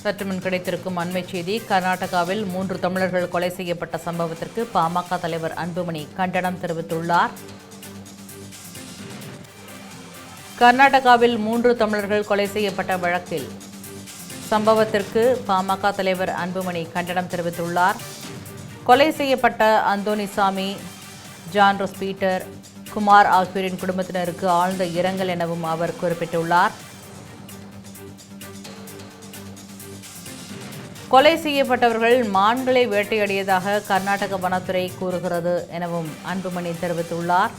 சற்றுமுன் கிடைத்திருக்கும் அண்மை செய்தி. கர்நாடகாவில் 3 தமிழர்கள் கொலை செய்யப்பட்ட சம்பவத்திற்கு பாமக தலைவர் அன்புமணி கண்டனம் தெரிவித்துள்ளார். கர்நாடகாவில் 3 தமிழர்கள் கொலை செய்யப்பட்ட வழக்கில் சம்பவத்திற்கு பாமக தலைவர் அன்புமணி கண்டனம் தெரிவித்துள்ளார். கொலை செய்யப்பட்ட Anthonysamy, John rose Peter, Kumar ஆகியோரின் குடும்பத்தினருக்கு ஆழ்ந்த இரங்கல் எனவும் அவர் குறிப்பிட்டுள்ளார். கொலை செய்யப்பட்டவர்கள் மான்களை வேட்டையாடியதாக கர்நாடக வனத்துறை கூறுகிறது எனவும் அன்புமணி தெரிவித்துள்ளார்.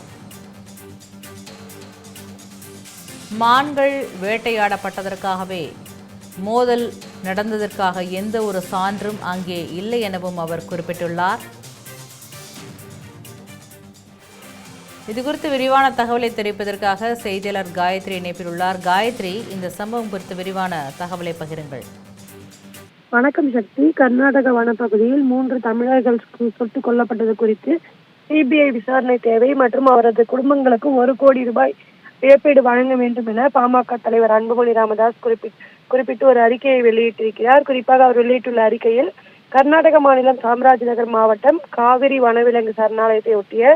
மான்கள் வேட்டையாடப்பட்டதற்காகவே மோதல் நடந்ததற்காக எந்த ஒரு சான்றும் அங்கே இல்லை எனவும் அவர் குறிப்பிட்டுள்ளார். இதுகுறித்து விரிவான தகவலை தெரிவிப்பதற்காக செய்தியாளர் காயத்ரி இணைப்பில் உள்ளார். காயத்ரி, இந்த சம்பவம் குறித்து விரிவான தகவலை பகிருங்கள். வணக்கம் சக்தி. கர்நாடக வனப்பகுதியில் 3 தமிழர்கள் சுட்டுக் கொல்லப்பட்டது குறித்து சிபிஐ விசாரணை தேவை மற்றும் அவரது குடும்பங்களுக்கு 1 கோடி ரூபாய் இழப்பீடு வழங்க வேண்டும் என பாமக தலைவர் அன்புமணி ராமதாஸ் குறிப்பிட்டு ஒரு அறிக்கையை வெளியிட்டிருக்கிறார். குறிப்பாக அவர் வெளியிட்டுள்ள அறிக்கையில், கர்நாடக மாநிலம் சாம்ராஜ்நகர் மாவட்டம் காவிரி வனவிலங்கு சரணாலயத்தை ஒட்டிய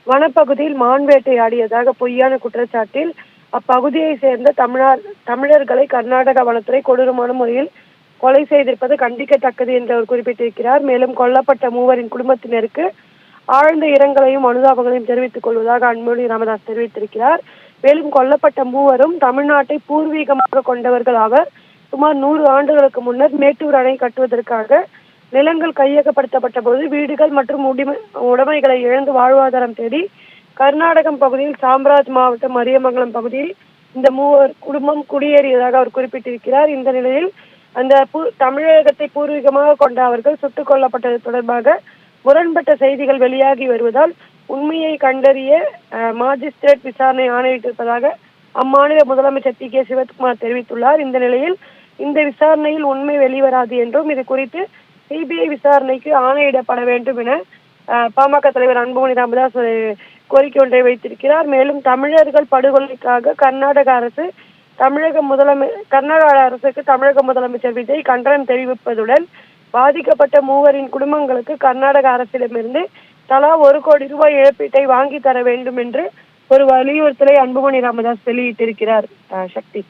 வனப்பகுதியில் மான் வேட்டையாடியதாக பொய்யான குற்றச்சாட்டில் அப்பகுதியை சேர்ந்த தமிழர்களை கர்நாடக வனத்துறை கொடூரமான முறையில் கொலை செய்திருப்பது கண்டிக்கத்தக்கது என்று அவர் குறிப்பிட்டிருக்கிறார். மேலும் கொல்லப்பட்ட 3 குடும்பத்தினருக்கு ஆழ்ந்த இரங்கலையும் அனுதாபங்களையும் தெரிவித்துக் கொள்வதாக அன்புமணி ராமதாஸ் தெரிவித்திருக்கிறார். மேலும் கொல்லப்பட்ட 3 தமிழ்நாட்டை பூர்வீகமாக கொண்டவர்கள் ஆவர். சுமார் 100 ஆண்டுகளுக்கு முன்னர் மேட்டூர் அணை கட்டுவதற்காக நிலங்கள் கையகப்படுத்தப்பட்ட போது வீடுகள் மற்றும் உடைமைகளை இழந்து வாழ்வாதாரம் தேடி கர்நாடகம் பகுதியில் சாம்ராஜ் மாவட்டம் அரியமங்கலம் பகுதியில் இந்த 3 குடும்பம் குடியேறியதாக அவர் குறிப்பிட்டிருக்கிறார். இந்த நிலையில் அந்த தமிழகத்தை பூர்வீகமாக கொண்ட அவர்கள் சுட்டுக் கொல்லப்பட்டது தொடர்பாக முரண்பட்ட செய்திகள் வெளியாகி வருவதால் உண்மையை கண்டறிய மாஜிஸ்ட்ரேட் விசாரணை ஆணையிட்டிருப்பதாக அம்மாநில முதலமைச்சர் கே சிவகுமார் தெரிவித்துள்ளார். இந்த நிலையில் இந்த விசாரணையில் உண்மை வெளிவராது என்றும் இது குறித்து சிபிஐ விசாரணைக்கு ஆணையிடப்பட வேண்டும் என பாமக தலைவர் அன்புமணி ராமதாஸ் கோரிக்கை ஒன்றை வைத்திருக்கிறார். மேலும் தமிழர்கள் படுகொலைக்காக கர்நாடக அரசுக்கு தமிழக முதலமைச்சர் விஜய் கண்டனம் தெரிவிப்பதுடன் பாதிக்கப்பட்ட 3 குடும்பங்களுக்கு கர்நாடக அரசிடமிருந்து தலா 1 கோடி ரூபாய் இழப்பீட்டை வாங்கி தர வேண்டும் என்று ஒரு வலியுறுத்தலை அன்புமணி ராமதாஸ் வெளியிட்டிருக்கிறார். சக்தி.